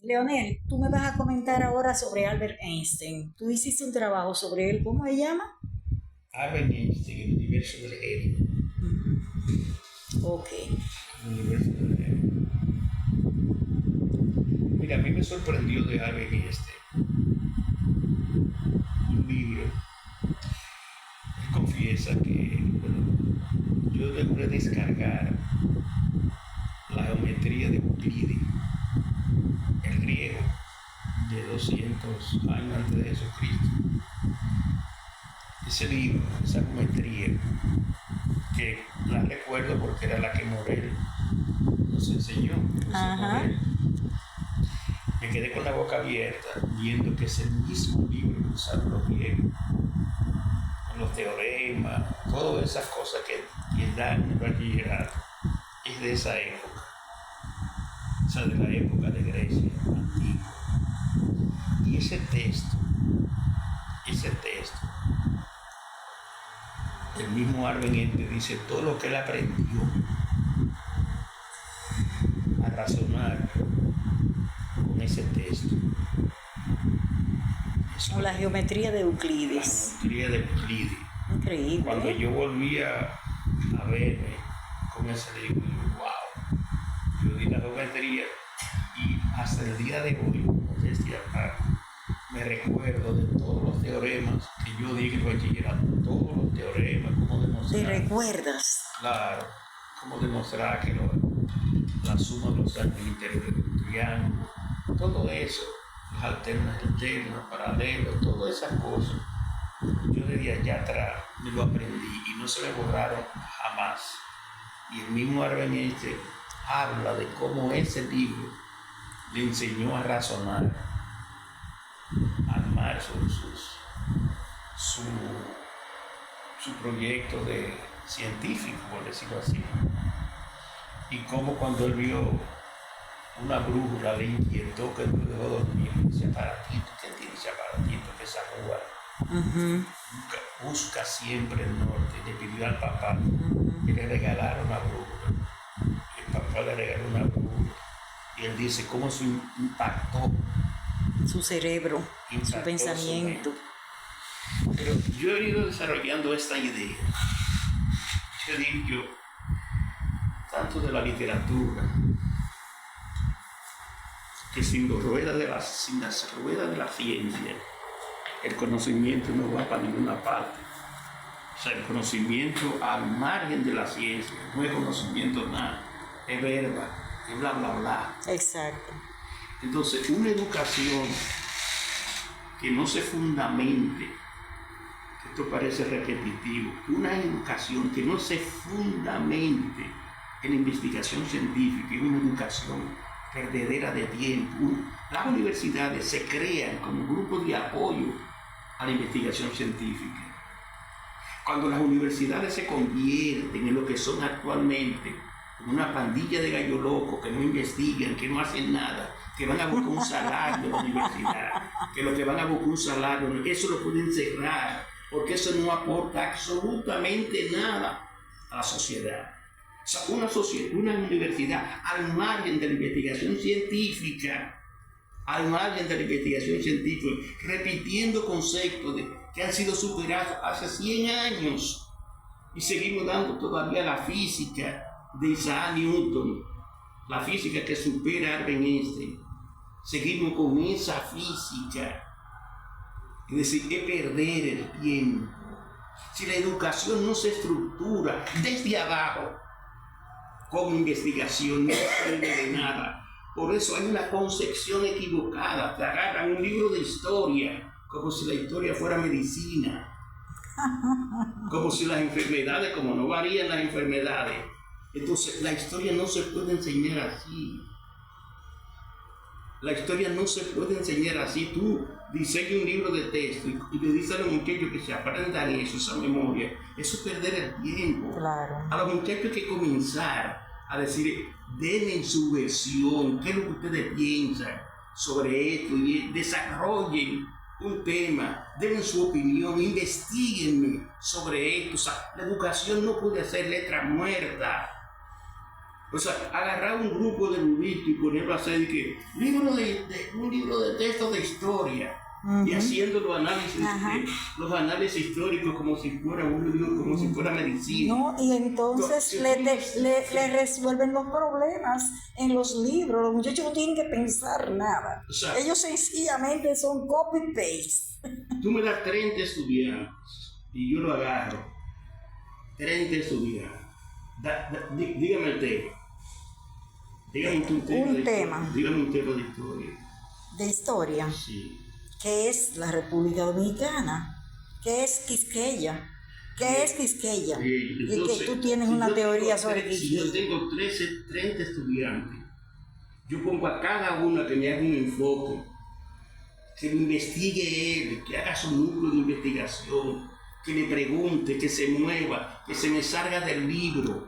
Leonel, tú me vas a comentar ahora sobre Albert Einstein. Tú hiciste un trabajo sobre él, ¿cómo se llama? Albert Einstein, el universo del genio. Ok. El universo del genio. Mira, a mí me sorprendió de Albert Einstein un libro. Él confiesa que, bueno, yo logré descargar la geometría de Euclides, el griego, de 200 años antes de Jesucristo. Ese libro, esa geometría, que la recuerdo porque era la que Morel nos enseñó. Morel. Me quedé con la boca abierta viendo que es el mismo libro que usaron los griegos, con los teoremas, todas esas cosas que dan el bachillerato, es de esa época, o sea, de la época de Grecia antigua. Y ese texto, el mismo Albert Einstein dice todo lo que él aprendió a razonar con ese texto. O la geometría de Euclides. La geometría de Euclides. Increíble. Cuando yo volví a verme con ese libro, wow, yo di la geometría y hasta el día de hoy, desde acá, me recuerdo de todos los teoremas que yo di en el bachillerato, todos los teoremas, cómo demostrar. ¿Te recuerdas? Claro, cómo demostrar que la suma de los ángulos interiores de un triángulo, todo eso, las alternas, paralelos, todas esas cosas, yo desde allá atrás me lo aprendí y no se me borraron jamás. Y el mismo Albert Einstein habla de cómo ese libro le enseñó a razonar, a armar su proyecto de científico, por decirlo así. Y cómo cuando él vio una brújula le inquietó que no lo dejó dormir. Ese aparatito, ¿quién tiene ese aparatito que esa rúa? Busca siempre el norte. Le pidió al papá que le regalara una brújula. El papá le regaló una brújula. Y él dice cómo eso impactó su cerebro, su pensamiento. Pero yo he ido desarrollando esta idea. Yo digo, tanto de la literatura, que sin las ruedas de la ciencia, el conocimiento no va para ninguna parte. O sea, el conocimiento al margen de la ciencia no es conocimiento nada, es verba, es bla bla bla. Exacto. Entonces, una educación que no se fundamente, esto parece repetitivo, una educación que no se fundamente en la investigación científica, es una educación perdedera de tiempo. Las universidades se crean como grupos de apoyo a la investigación científica. Cuando las universidades se convierten en lo que son actualmente, en una pandilla de gallo locos que no investigan, que no hacen nada, que van a buscar un salario en la universidad, que lo que van a buscar un salario, eso lo pueden cerrar, porque eso no aporta absolutamente nada a la sociedad. O sea, una universidad al margen de la investigación científica, repitiendo conceptos que han sido superados hace 100 años y seguimos dando todavía la física de Isaac Newton, la física que supera a Albert Einstein. Seguimos con esa física, es decir, es perder el tiempo. Si la educación no se estructura desde abajo, como investigación, no sirve de nada. Por eso hay una concepción equivocada. Te agarran un libro de historia como si la historia fuera medicina, como si las enfermedades, como no varían las enfermedades, entonces la historia no se puede enseñar así. La historia no se puede enseñar así. Tú diseñas un libro de texto y le dices a los muchachos que se aprendan eso, esa memoria. Eso es perder el tiempo. Claro. A los muchachos hay que comenzar a decir, denme su versión, qué es lo que ustedes piensan sobre esto, y desarrollen un tema, den su opinión, investiguenme sobre esto. O sea, la educación no puede ser letra muerta. O sea, agarrar un grupo de eruditos y ponerlo a hacer un libro de texto de historia. Y haciendo los análisis históricos como si fuera un libro, como si fuera medicina. No, y entonces le resuelven los problemas en los libros. Los muchachos no tienen que pensar nada. O sea, ellos sencillamente son copy-paste. Tú me das 30 estudiantes y yo lo agarro. 30 estudiantes. Dígame el tema. Dígame un tema. Dígame un tema de historia. ¿De historia? Sí. ¿Qué es la República Dominicana? ¿Qué es Quisqueya? ¿Qué es Quisqueya? Entonces, y que tú tienes una teoría sobre Quisqueya. Si yo tengo 30 estudiantes, yo pongo a cada uno que me haga un enfoque, que lo investigue él, que haga su núcleo de investigación, que le pregunte, que se mueva, que se me salga del libro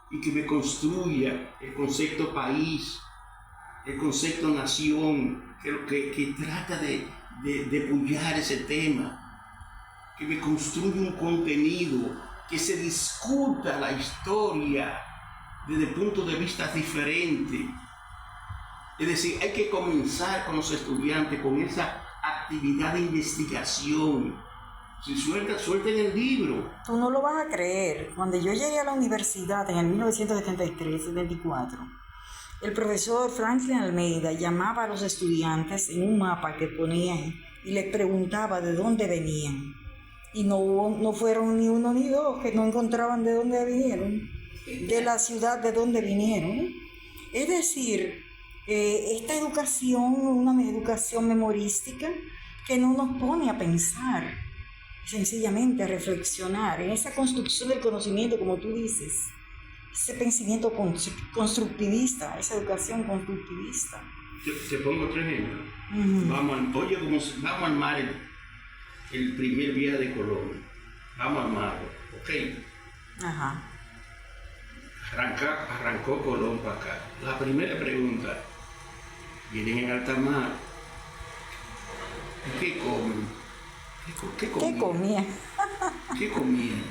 y que me construya el concepto país, el concepto nación, que trata de pullar ese tema, que me construye un contenido, que se discuta la historia desde puntos de vista diferentes. Es decir, hay que comenzar con los estudiantes con esa actividad de investigación. Si suelten el libro. Tú no lo vas a creer. Cuando yo llegué a la universidad en el 1973-74, el profesor Franklin Almeida llamaba a los estudiantes en un mapa que ponían y les preguntaba de dónde venían. Y no fueron ni uno ni dos que no encontraban de dónde vinieron, de la ciudad de donde vinieron. Es decir, esta educación, una educación memorística que no nos pone a pensar, sencillamente a reflexionar en esa construcción del conocimiento, como tú dices. Ese pensamiento constructivista, esa educación constructivista. Te pongo otro ejemplo. Vamos a armar el primer viaje de Colón. Vamos a armarlo, ¿ok? Ajá. Arrancó Colón para acá. La primera pregunta, vienen en alta mar, ¿qué comen? ¿Qué comían? ¿Qué comían?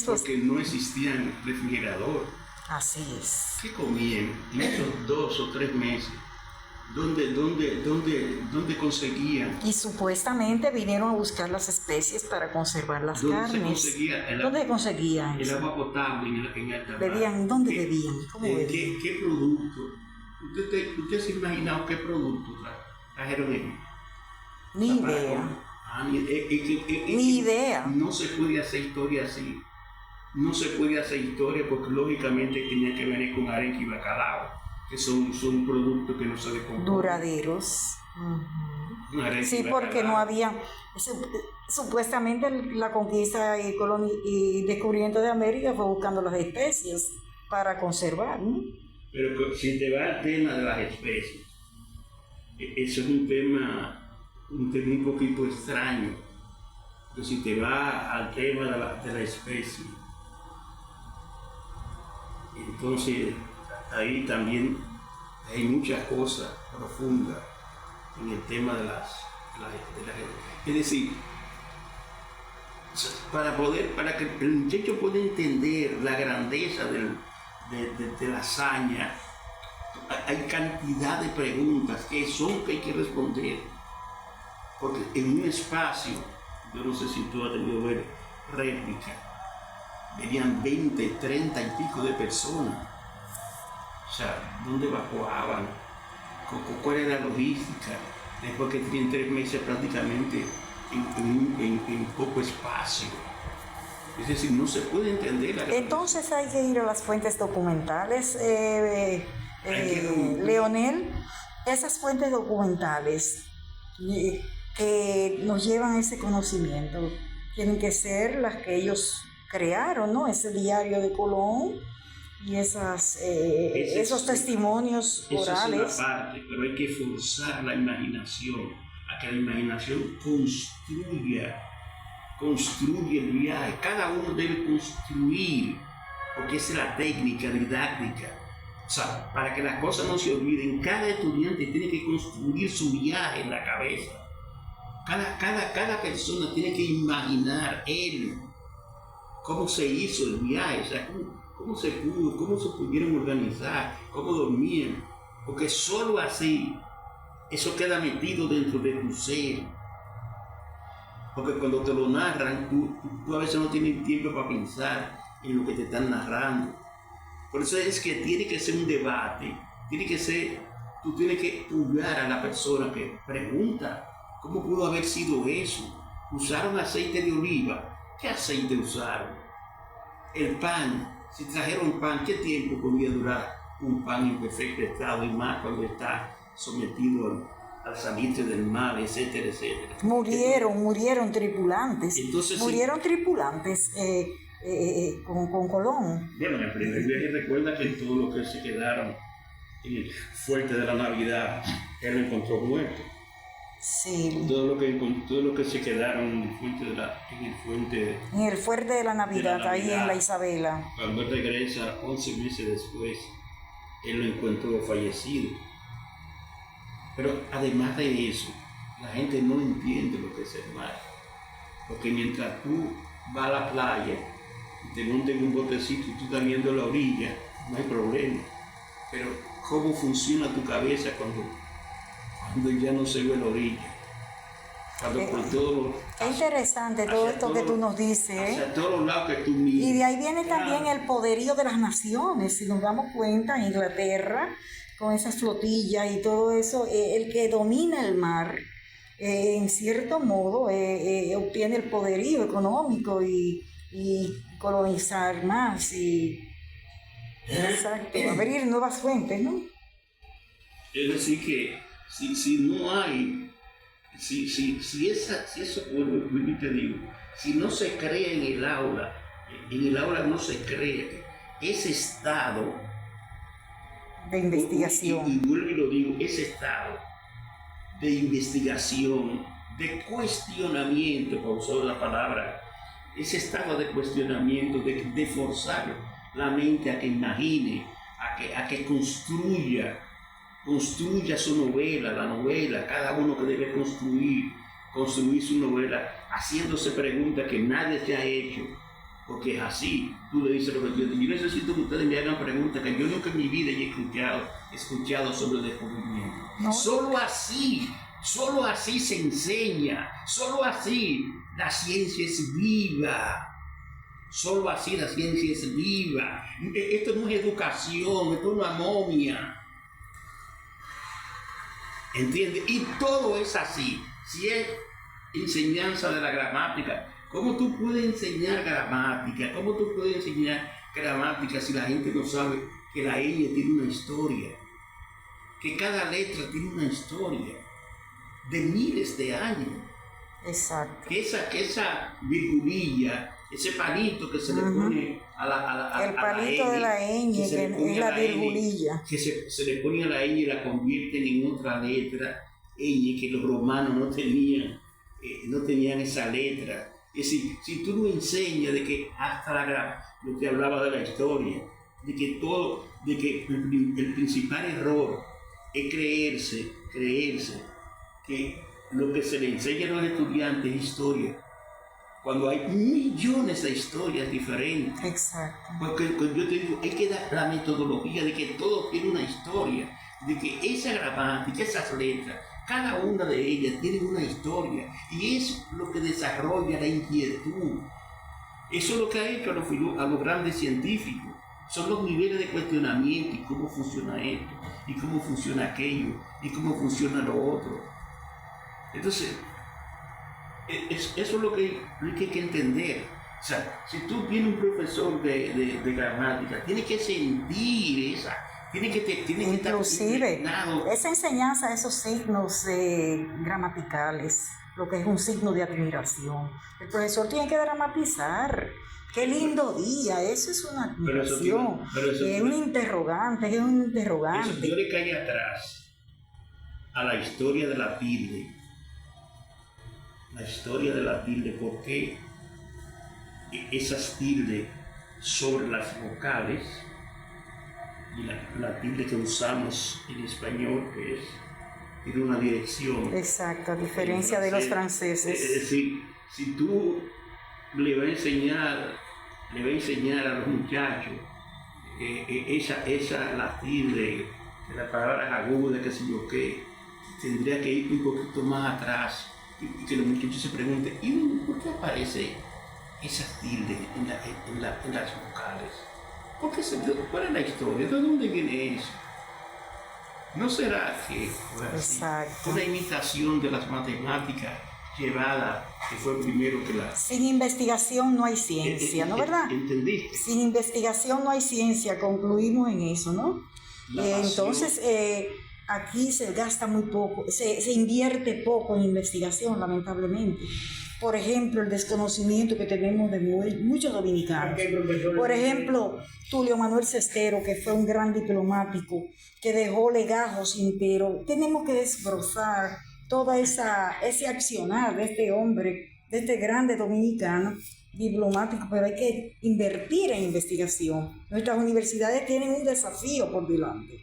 Porque no existían refrigerador. Así es. ¿Qué comían en esos 2 o 3 meses? ¿Dónde conseguían? Y supuestamente vinieron a buscar las especies para conservar las carnes. ¿Dónde conseguían el agua potable en alta mar? ¿Bebían? ¿Dónde bebían? ¿Cómo bebían? ¿Qué producto? ¿Usted se ha imaginado qué producto trajeron ellos? Ni idea. Ni idea. No se puede hacer historia así. No se puede hacer historia porque lógicamente tenía que venir con arenque y bacalao, que son productos que no se decomponen. Duraderos. Sí, porque no había... Supuestamente la conquista y descubrimiento de América fue buscando las especies para conservar, ¿no? Pero si te va al tema de las especies, eso es un tema un poquito extraño. Pero si te va al tema de la especie, entonces ahí también hay muchas cosas profundas en el tema de las es decir, para que el muchacho pueda entender la grandeza de la hazaña, hay cantidad de preguntas que hay que responder, porque en un espacio, yo no sé si tú has tenido ver réplica, venían 20, 30 y pico de personas. O sea, ¿dónde evacuaban? ¿Cuál era la logística? Después que tenían 3 meses prácticamente en poco espacio. Es decir, no se puede entender. Entonces hay que ir a las fuentes documentales, Leonel. Esas fuentes documentales que nos llevan a ese conocimiento tienen que ser las que ellos crearon, ¿no? Ese diario de Colón y esos testimonios orales. Es una parte, pero hay que forzar la imaginación a que la imaginación construya el viaje. Cada uno debe construir, porque esa es la técnica didáctica. O sea, para que las cosas no se olviden, cada estudiante tiene que construir su viaje en la cabeza. Cada persona tiene que imaginar él cómo se hizo el viaje, o sea, cómo se pudo, cómo se pudieron organizar, cómo dormían, porque solo así eso queda metido dentro de tu ser. Porque cuando te lo narran, tú a veces no tienes tiempo para pensar en lo que te están narrando. Por eso es que tiene que ser un debate, tú tienes que pulgar a la persona que pregunta, ¿cómo pudo haber sido eso? ¿Usaron aceite de oliva? ¿Qué aceite usaron? El pan, si trajeron pan, ¿qué tiempo podía durar un pan en perfecto estado y más cuando está sometido al salitre del mar, etcétera, etcétera? Murieron tripulantes. Entonces, murieron tripulantes con Colón. Bueno, en el primer viaje recuerda que todos los que se quedaron en el fuerte de la Navidad, él lo encontró muerto. Sí. Todo lo que se quedaron en el fuerte de la Navidad, ahí en la Isabela. Cuando él regresa 11 meses después, él lo encontró fallecido. Pero además de eso, la gente no entiende lo que es el mar. Porque mientras tú vas a la playa y te montas en un botecito y tú estás viendo la orilla, no hay problema. Pero ¿cómo funciona tu cabeza cuando ya no se ve la orilla? Es interesante todo esto que tú nos dices. Hacia todos los lados que tú miras. Y de ahí viene también el poderío de las naciones. Si nos damos cuenta, Inglaterra, con esas flotillas y todo eso, el que domina el mar, en cierto modo, obtiene el poderío económico y colonizar más. Exacto, abrir nuevas fuentes, ¿no? Es decir que si no hay, si eso, vuelvo te digo, si no se crea en el aula no se crea ese estado de investigación. Y vuelvo y lo digo, ese estado de investigación, de cuestionamiento, por usar la palabra, ese estado de cuestionamiento, de forzar la mente a que imagine, a que construya su novela, la novela, cada uno que debe construir su novela, haciéndose preguntas que nadie se ha hecho, porque es así. Tú le dices a los estudiantes, yo necesito que ustedes me hagan preguntas que yo nunca en mi vida he escuchado sobre el descubrimiento. No. Solo así se enseña, solo así la ciencia es viva. Solo así la ciencia es viva. Esto no es educación, esto es una momia. ¿Entiendes? Y todo es así. Si es enseñanza de la gramática, ¿cómo tú puedes enseñar gramática? ¿Cómo tú puedes enseñar gramática si la gente no sabe que la ñ tiene una historia? Que cada letra tiene una historia de miles de años. Exacto. Que esa virgulilla, ese palito que se le pone a la el palito de la ñ, que es la virgulilla. Que se le pone a la ñ y la convierten en otra letra, ñ, que los romanos no tenían esa letra. Es decir, si tú no enseñas de que yo te hablaba de la historia, de que el principal error es creerse que lo que se le enseña a los estudiantes es historia, cuando hay millones de historias diferentes. Exacto. Porque yo te digo, hay que dar la metodología de que todo tiene una historia, de que esa gramática, esas letras, cada una de ellas tiene una historia, y es lo que desarrolla la inquietud. Eso es lo que ha hecho a los grandes científicos. Son los niveles de cuestionamiento y cómo funciona esto, y cómo funciona aquello, y cómo funciona lo otro. Entonces, eso es lo que hay que entender. O sea, si tú tienes un profesor de gramática, tiene que sentir tiene que estar impregnado. Esa enseñanza, esos signos gramaticales, lo que es un signo de admiración. El profesor tiene que dramatizar. ¡Qué lindo día! Eso es una admiración. Es un interrogante, es un interrogante. Eso yo le caí atrás a la historia de la tilde. La historia de la tilde, ¿por qué esas tildes sobre las vocales y la tilde que usamos en español, que tiene una dirección? Exacto, a diferencia de los franceses. Es decir, si tú le vas a enseñar a los muchachos la tilde, de las palabras agudas, qué sé yo qué, tendría que ir un poquito más atrás y que los muchachos se pregunten, ¿y por qué aparece esas tildes en las vocales? ¿Cuál es la historia? ¿De dónde viene eso? ¿No será que Exacto. una imitación de las matemáticas llevada, que fue primero que la... Sin investigación no hay ciencia, ¿no verdad? ¿Entendiste? Sin investigación no hay ciencia, concluimos en eso, ¿no? Entonces, aquí se gasta muy poco, se invierte poco en investigación, lamentablemente. Por ejemplo, el desconocimiento que tenemos de muchos dominicanos. Por ejemplo, Tulio Manuel Cestero, que fue un gran diplomático, que dejó legajos enteros. Tenemos que desbrozar toda ese accionar de este hombre, de este grande dominicano diplomático, pero hay que invertir en investigación. Nuestras universidades tienen un desafío por delante.